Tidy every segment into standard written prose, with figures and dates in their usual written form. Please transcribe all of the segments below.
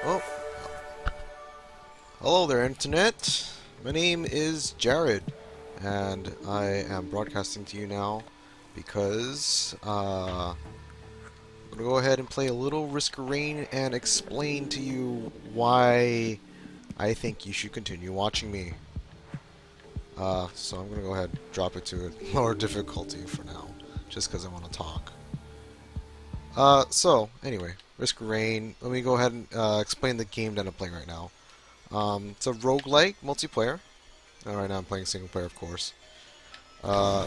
Oh, hello there, Internet. My name is Jared, and I am broadcasting to you now because I'm gonna go ahead and play a little Risk of Rain and explain to you why I think you should continue watching me. So I'm gonna go ahead and drop it to a lower difficulty for now, just because I want to talk. So anyway, Risk of Rain. Let me go ahead and explain the game that I'm playing right now. It's a roguelike multiplayer. Right now I'm playing single player, of course. You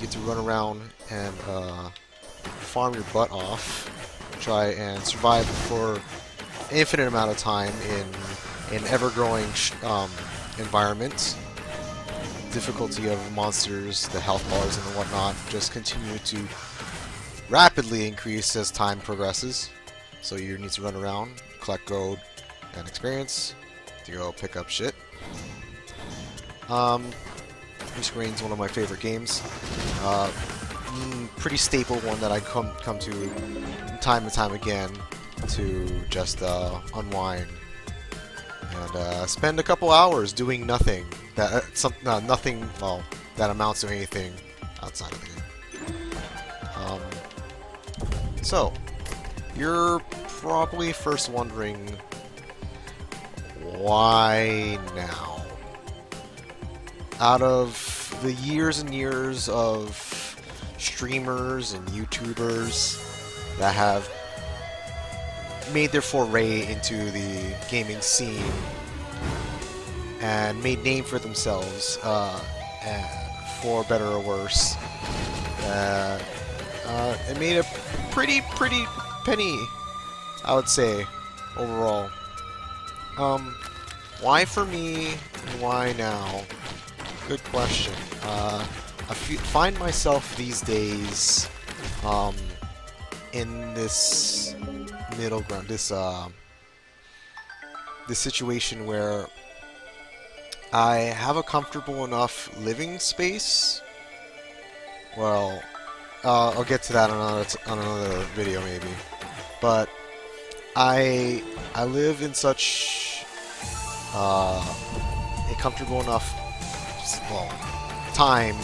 get to run around and farm your butt off, try and survive for an infinite amount of time in ever-growing environments. Difficulty of monsters, the health bars and whatnot, just continue to rapidly increase as time progresses. So you need to run around, collect gold and experience to go pick up shit. Risk of Rain's one of my favorite games. Pretty staple one that I come to time and time again to just unwind and spend a couple hours doing nothing. Nothing. Well, that amounts to anything outside of the game. So you're probably first wondering, why now? Out of the years and years of streamers and YouTubers that have made their foray into the gaming scene and made name for themselves, and for better or worse, it made a pretty penny, I would say, overall. Why for me and why now? Good question. I find myself these days in this middle ground, this situation where I have a comfortable enough living space. Well, I'll get to that on another video maybe, but I live in such a comfortable enough time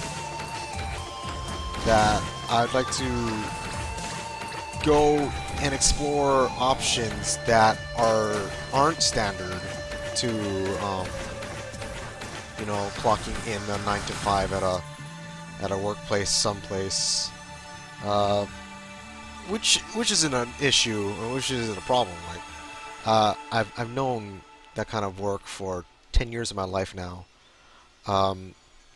that I'd like to go and explore options that aren't standard to clocking in a 9 to 5 at a workplace someplace, which isn't an issue, or which isn't a problem. Like, I've known that kind of work for 10 years of my life now.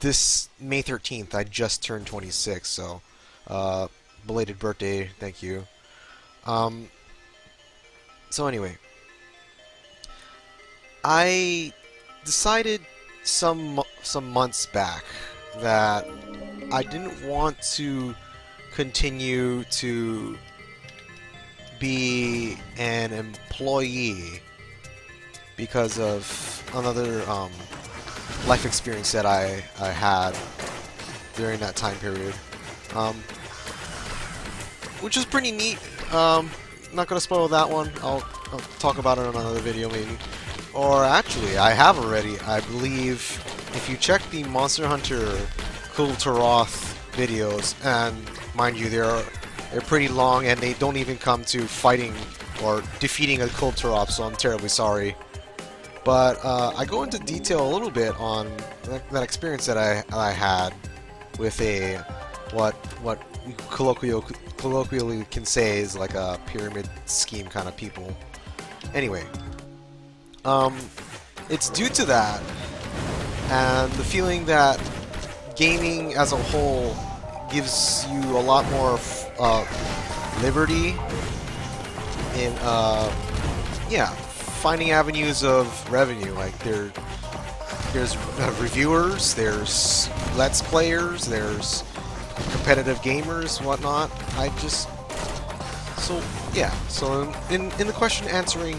This May 13th, I just turned 26, so belated birthday, thank you. So anyway, I decided some months back that I didn't want to continue to be an employee because of another life experience that I had during that time period, which is pretty neat. Not gonna spoil that one. I'll talk about it on another video maybe. Or actually, I have already. I believe if you check the Monster Hunter Kultaroth videos, and mind you, they're pretty long and they don't even come to fighting or defeating a Kultaroth, so I'm terribly sorry. But I go into detail a little bit on that experience that I had with a what we colloquially can say is like a pyramid scheme kind of people. Anyway, it's due to that and the feeling that gaming as a whole gives you a lot more liberty in finding avenues of revenue. Like there's reviewers, there's let's players, there's competitive gamers, whatnot. So in the question answering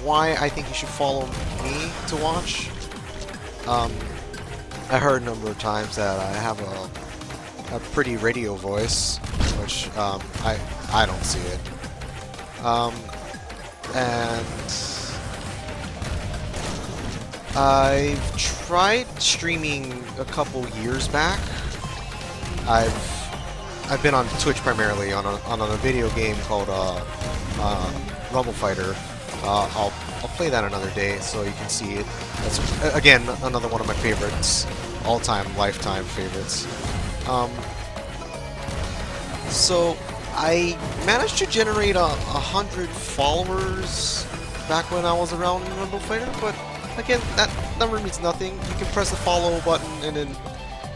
why I think you should follow me to watch, I heard a number of times that I have a pretty radio voice, which I don't see it. And I've tried streaming a couple years back. I've been on Twitch primarily on a video game called Rumble Fighter. I'll play that another day so you can see it. That's again another one of my favorites, all-time, lifetime favorites. So I managed to generate 100 followers back when I was around Rumble Fighter, but again, that number means nothing. You can press the follow button and then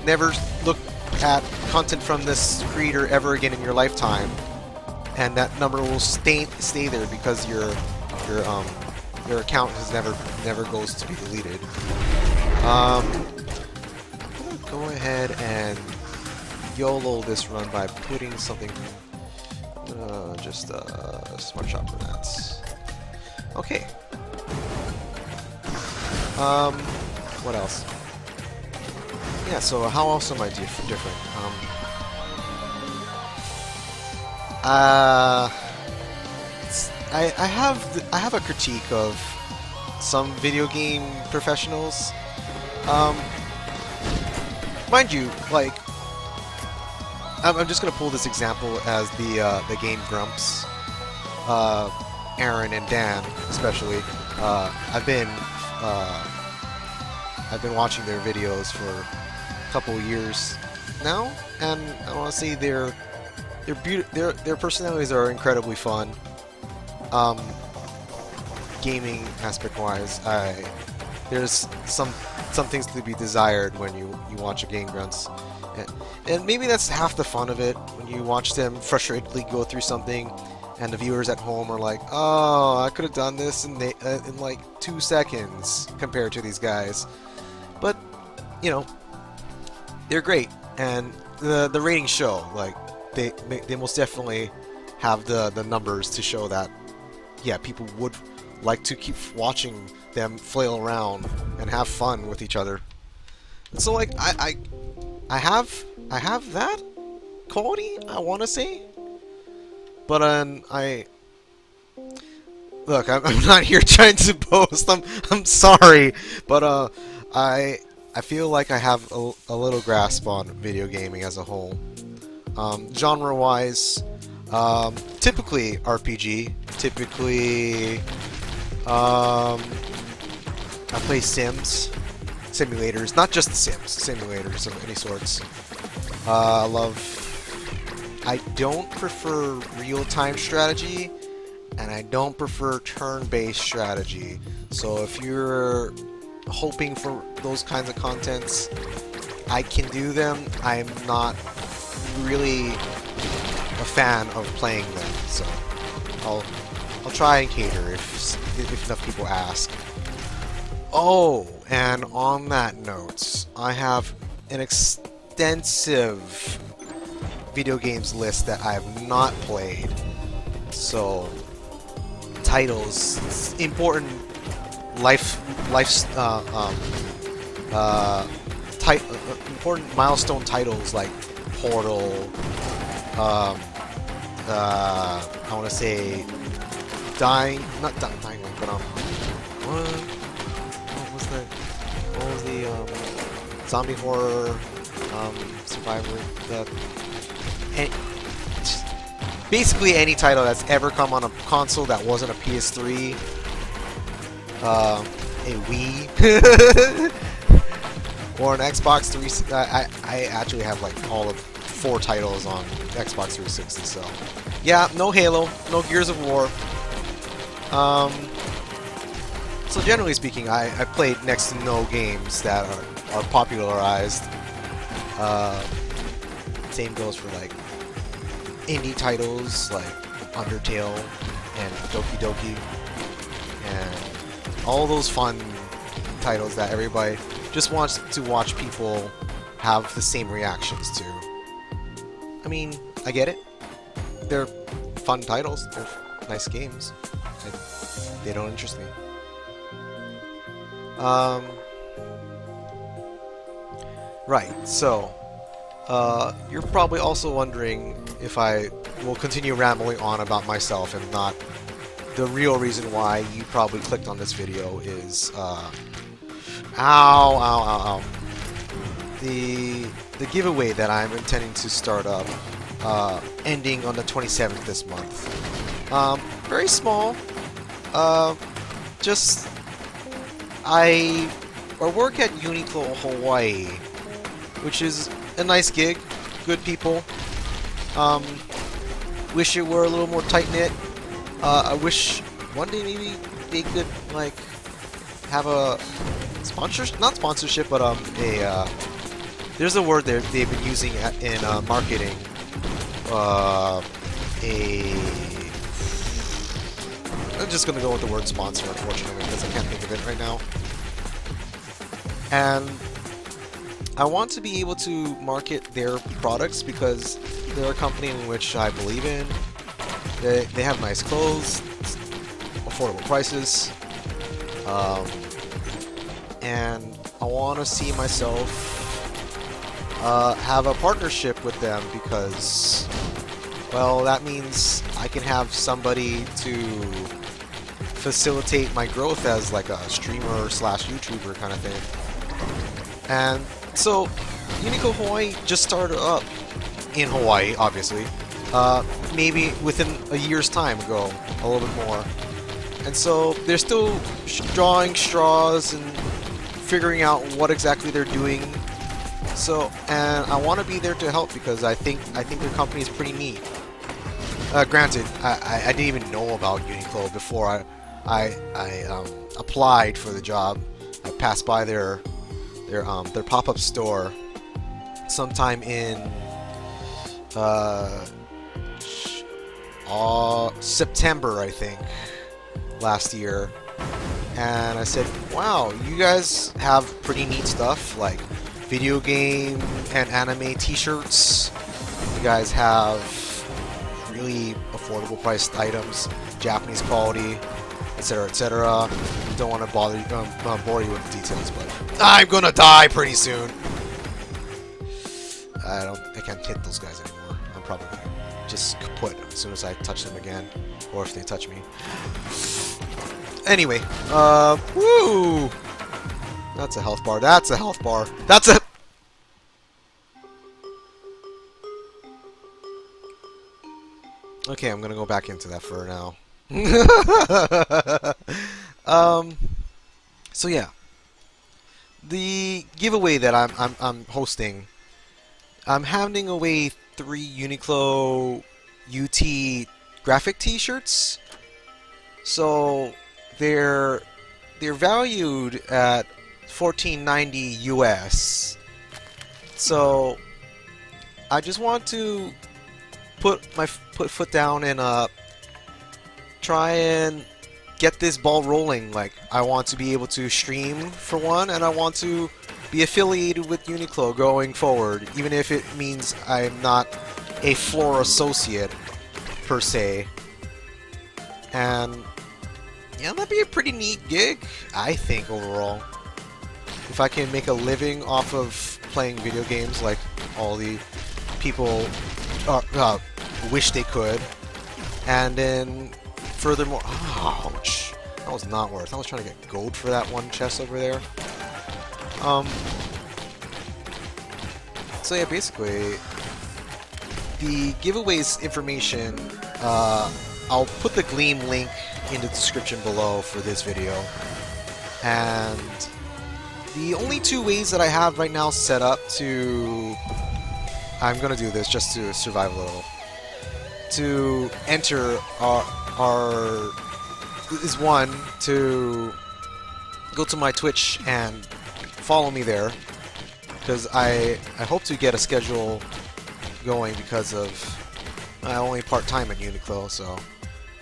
never look at content from this creator ever again in your lifetime, and that number will stay there because your account has never goes to be deleted. I'm gonna go ahead and YOLO this run by putting something just a smart shot for that. Okay. What else? Yeah, so how else am I different? I have a critique of some video game professionals. Mind you, like, I'm just gonna pull this example as the Game Grumps, Aaron and Dan especially. I've been watching their videos for a couple years now, and I want to say their personalities are incredibly fun. Gaming aspect-wise, there's some things to be desired when you watch a Game Grumps, and maybe that's half the fun of it, when you watch them frustratedly go through something, and the viewers at home are like, "Oh, I could have done this in like 2 seconds compared to these guys." But you know, they're great, and the ratings show. Like they most definitely have the numbers to show that, yeah, people would like to keep watching them flail around and have fun with each other. And so like I have that quality, I want to say, but look, I'm not here trying to boast. I'm sorry, but I feel like I have a little grasp on video gaming as a whole. Genre-wise, typically RPG. Typically, I play simulators, not just the Sims, simulators of any sorts. I don't prefer real-time strategy, and I don't prefer turn-based strategy. So if you're hoping for those kinds of contents, I can do them. I'm not really a fan of playing them, so I'll try and cater if enough people ask. Oh, and on that note, I have an extensive video games list that I have not played. So titles, important important milestone titles like Portal. I want to say not Dying, but what was the zombie horror survivor that. Basically any title that's ever come on a console that wasn't a PS3, a Wii, or an Xbox 360. I actually have like all of 4 titles on Xbox 360, so yeah, no Halo, no Gears of War. So generally speaking, I played next to no games that are popularized. Same goes for like indie titles like Undertale and Doki Doki and all those fun titles that everybody just wants to watch people have the same reactions to. I mean, I get it. They're fun titles. They're nice games. They don't interest me. Right, so you're probably also wondering if I will continue rambling on about myself and not the real reason why you probably clicked on this video is Ow, ow, ow, ow. The giveaway that I'm intending to start up, ending on the 27th this month. Very small. Uh, just I work at Uniqlo Hawaii, which is a nice gig, good people. Wish it were a little more tight knit. I wish one day maybe they could like have a sponsorship, not sponsorship, but a there's a word they've been using in marketing. I'm just gonna go with the word sponsor, unfortunately, because I can't think of it right now. And I want to be able to market their products because they're a company in which I believe in. They have nice clothes, affordable prices, and I want to see myself have a partnership with them because, well, that means I can have somebody to facilitate my growth as like a streamer slash YouTuber kind of thing. And so Uniqlo Hawaii just started up in Hawaii, obviously. Maybe within a year's time ago, a little bit more. And so they're still drawing straws and figuring out what exactly they're doing. So, and I want to be there to help because I think their company is pretty neat. Granted, I didn't even know about Uniqlo before I applied for the job. I passed by their pop-up store sometime in September, I think, last year, and I said, "Wow, you guys have pretty neat stuff like video game and anime T-shirts. You guys have really affordable priced items, Japanese quality, etc., etc." Don't want to bore you with the details, but I'm gonna die pretty soon. I can't hit those guys anymore. I'm probably gonna just kaput as soon as I touch them again, or if they touch me. Anyway, woo! That's a health bar. That's a health bar. That's a. Okay, I'm gonna go back into that for now. So yeah, the giveaway that I'm hosting, I'm handing away 3 Uniqlo UT graphic T-shirts. So they're valued at $14.90 US. So I just want to put foot down and try and get this ball rolling. Like, I want to be able to stream for one, and I want to be affiliated with Uniqlo going forward, even if it means I'm not a floor associate per se. And yeah, that'd be a pretty neat gig, I think, overall. If I can make a living off of playing video games like all the people wish they could, and then furthermore, ouch, that was not worth. I was trying to get gold for that one chest over there. So yeah, basically, the giveaways information, I'll put the Gleam link in the description below for this video. And the only 2 ways that I have right now set up to... I'm gonna do this just to survive a little. To enter is one, to go to my Twitch and follow me there, because I hope to get a schedule going because of I'm only part-time at Uniqlo, so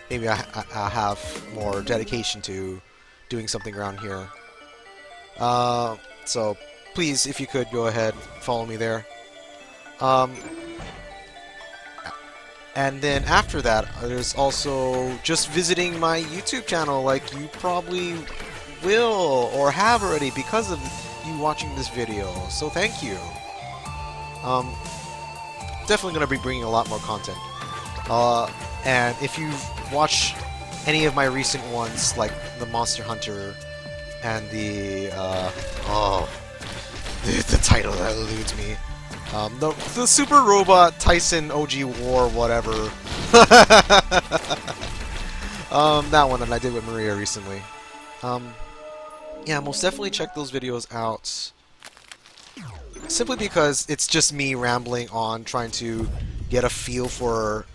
maybe I have more dedication to doing something around here. So please, if you could, go ahead, follow me there. And then after that, there's also just visiting my YouTube channel, like you probably will or have already because of you watching this video. So thank you. Definitely going to be bringing a lot more content. And if you've watched any of my recent ones, like the Monster Hunter and the the title that eludes me. The Super Robot Tyson OG War whatever. That one that I did with Maria recently. Yeah, most definitely check those videos out. Simply because it's just me rambling on, trying to get a feel for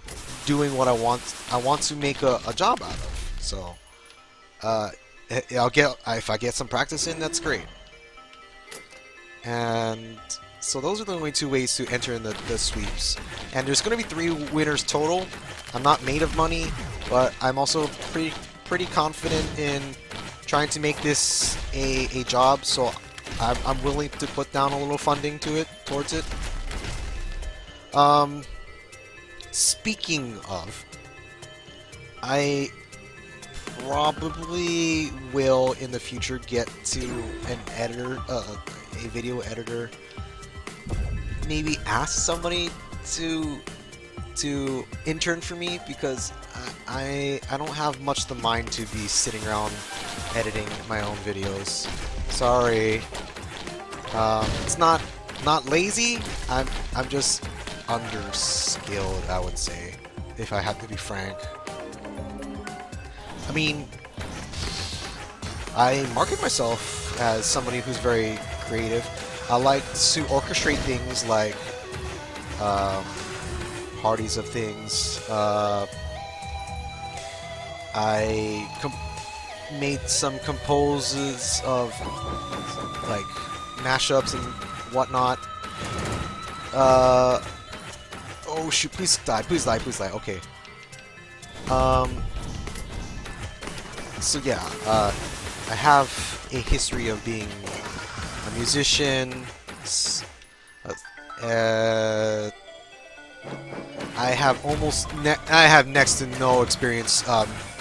doing what I want. I want to make a job out of. So, I'll get if I get some practice in, that's great. And so those are the only two ways to enter in the sweeps. And there's going to be 3 winners total. I'm not made of money, but I'm also pretty confident in trying to make this a job. So I'm willing to put down a little funding towards it. Speaking of, I probably will in the future get to an editor, a video editor. Maybe ask somebody to intern for me, because I don't have much the mind to be sitting around editing my own videos. Sorry. It's not lazy. I'm just underskilled, I would say, if I have to be frank. I mean, I market myself as somebody who's very creative. I like to orchestrate things like parties of things. I made some composes of like mashups and whatnot. Oh shoot! Please die! Please die! Please die! Okay. So yeah, I have a history of being a musician. I have next to no experience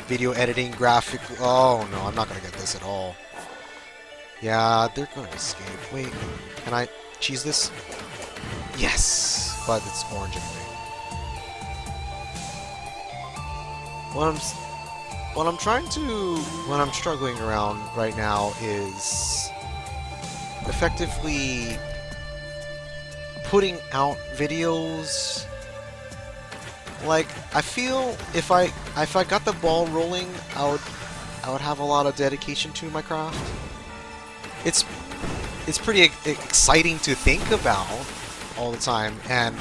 video editing, graphic. Oh no, I'm not gonna get this at all. Yeah, they're gonna escape. Wait, can I cheese this? Yes, but it's orange anyway. What I'm struggling around right now is effectively putting out videos. Like, I feel if I got the ball rolling, I would have a lot of dedication to my craft. It's pretty exciting to think about all the time, and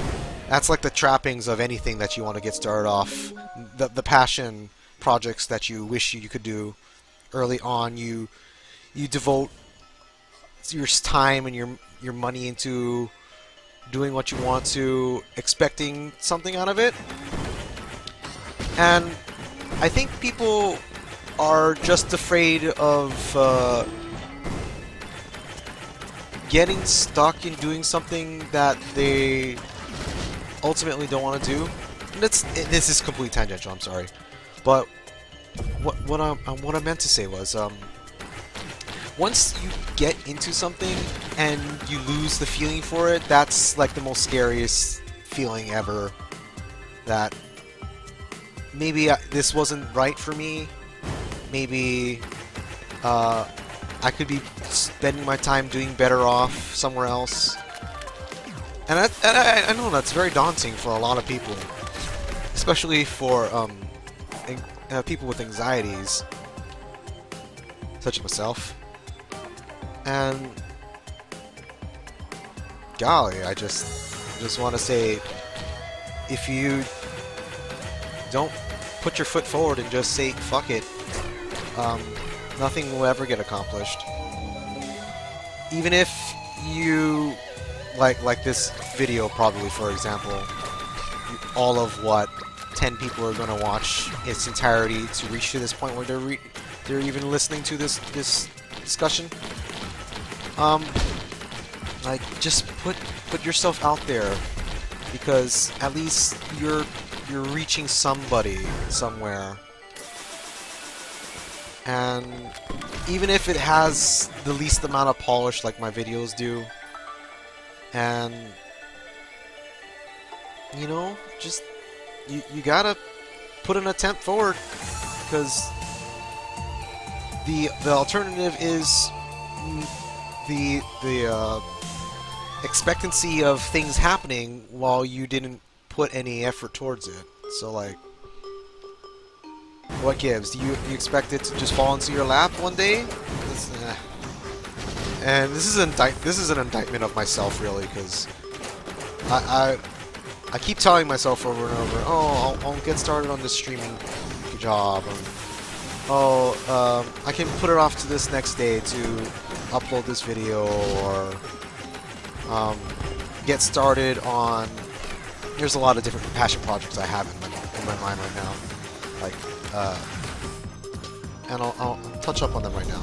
that's like the trappings of anything that you want to get started off. The passion projects that you wish you could do early on, you devote your time and your money into doing what you want to, expecting something out of it. And I think people are just afraid of getting stuck in doing something that they ultimately don't want to do. And this is completely tangential, I'm sorry. But what I meant to say was, once you get into something and you lose the feeling for it, that's like the most scariest feeling ever. That maybe this wasn't right for me. Maybe I could be spending my time doing better off somewhere else. And I know that's very daunting for a lot of people, especially for people with anxieties, such as myself. And golly, I just want to say, if you don't put your foot forward and just say fuck it, nothing will ever get accomplished. Even if you like this video, probably, for example, all of what 10 people are going to watch its entirety to reach to this point where they're even listening to this discussion. Like, just put yourself out there, because at least you're reaching somebody somewhere. And even if it has the least amount of polish like my videos do, and you know, just you gotta put an attempt forward, because the alternative is the expectancy of things happening while you didn't put any effort towards it. So like, what gives? Do you expect it to just fall into your lap one day? And this is an indictment of myself, really, because I keep telling myself over and over, oh, I'll get started on this streaming job. I can put it off to this next day to upload this video, or get started on. There's a lot of different passion projects I have in my mind right now, like, and I'll touch up on them right now.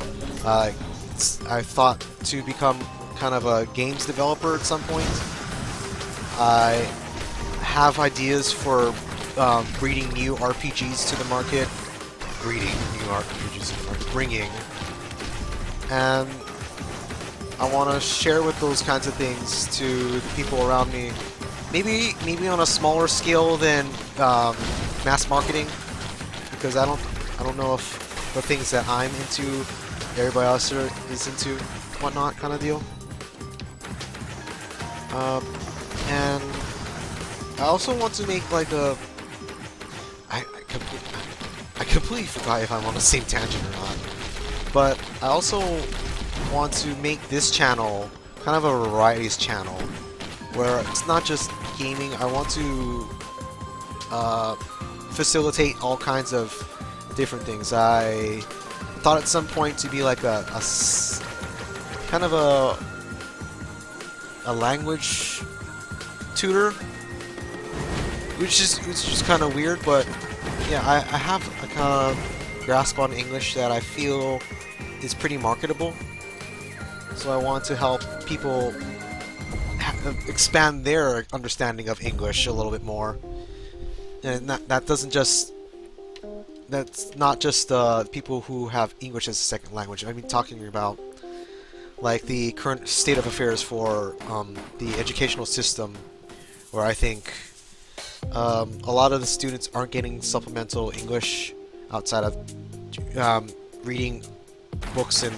I thought to become kind of a games developer at some point. I have ideas for breeding new RPGs to the market. Bringing. And I want to share with those kinds of things to the people around me. Maybe on a smaller scale than mass marketing, because I don't know if the things that I'm into, everybody else is into, whatnot, kind of deal. And I also want to make like a. I completely forgot if I'm on the same tangent or not. But I also want to make this channel kind of a varieties channel, where it's not just gaming. I want to facilitate all kinds of different things. I thought at some point to be like a kind of a language tutor, which is kind of weird, but yeah, I have a kind of grasp on English that I feel is pretty marketable. So I want to help people expand their understanding of English a little bit more. And that's not just people who have English as a second language. I mean, talking about like the current state of affairs for the educational system, where I think a lot of the students aren't getting supplemental English outside of reading books and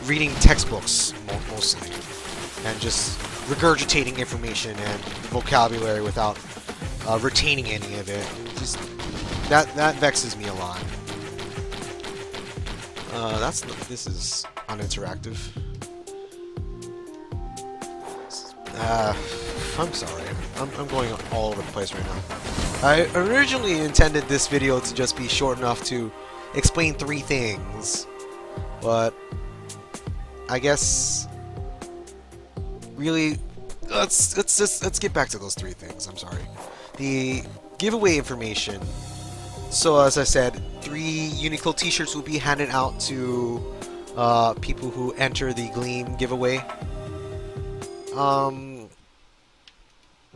reading textbooks mostly, and just regurgitating information and vocabulary without retaining any of it. Just that vexes me a lot. This is uninteractive. I'm sorry. I'm going all over the place right now. I originally intended this video to just be short enough to explain 3 things, but I guess really let's get back to those 3 things. I'm sorry. The giveaway information. So as I said, 3 Uniqlo t-shirts will be handed out to people who enter the Gleam giveaway.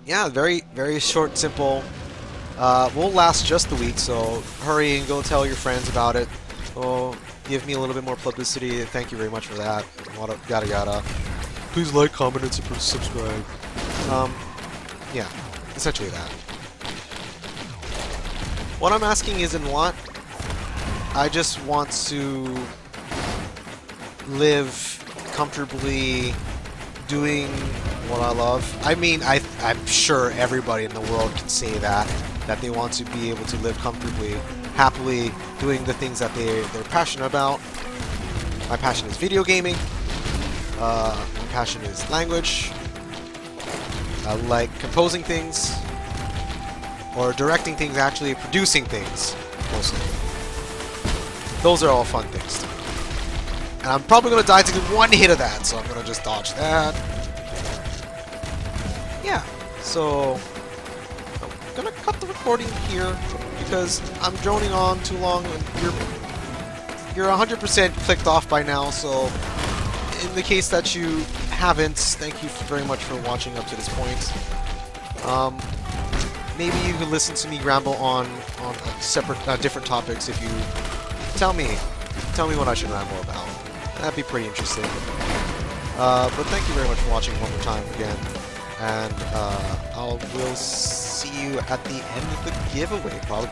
Yeah, very, very short, simple. Won't last just the week, so hurry and go tell your friends about it. Oh, give me a little bit more publicity. Thank you very much for that. Yada yada. Please like, comment, and subscribe. Yeah, essentially that. What I'm asking isn't what. I just want to live comfortably doing what I love. I mean, I'm sure everybody in the world can say that they want to be able to live comfortably, happily, doing the things that they're passionate about. My passion is video gaming. My passion is language. I like composing things, or directing things, actually producing things, mostly. Those are all fun things to me. And I'm probably going to die to one hit of that, so I'm going to just dodge that. Yeah, so I'm going to cut the recording here because I'm droning on too long and you're 100% clicked off by now, so in the case that you haven't, thank you very much for watching up to this point. Maybe you can listen to me ramble on separate, different topics if you tell me what I should ramble about. That'd be pretty interesting. But thank you very much for watching one more time again, and I will see you at the end of the giveaway, probably.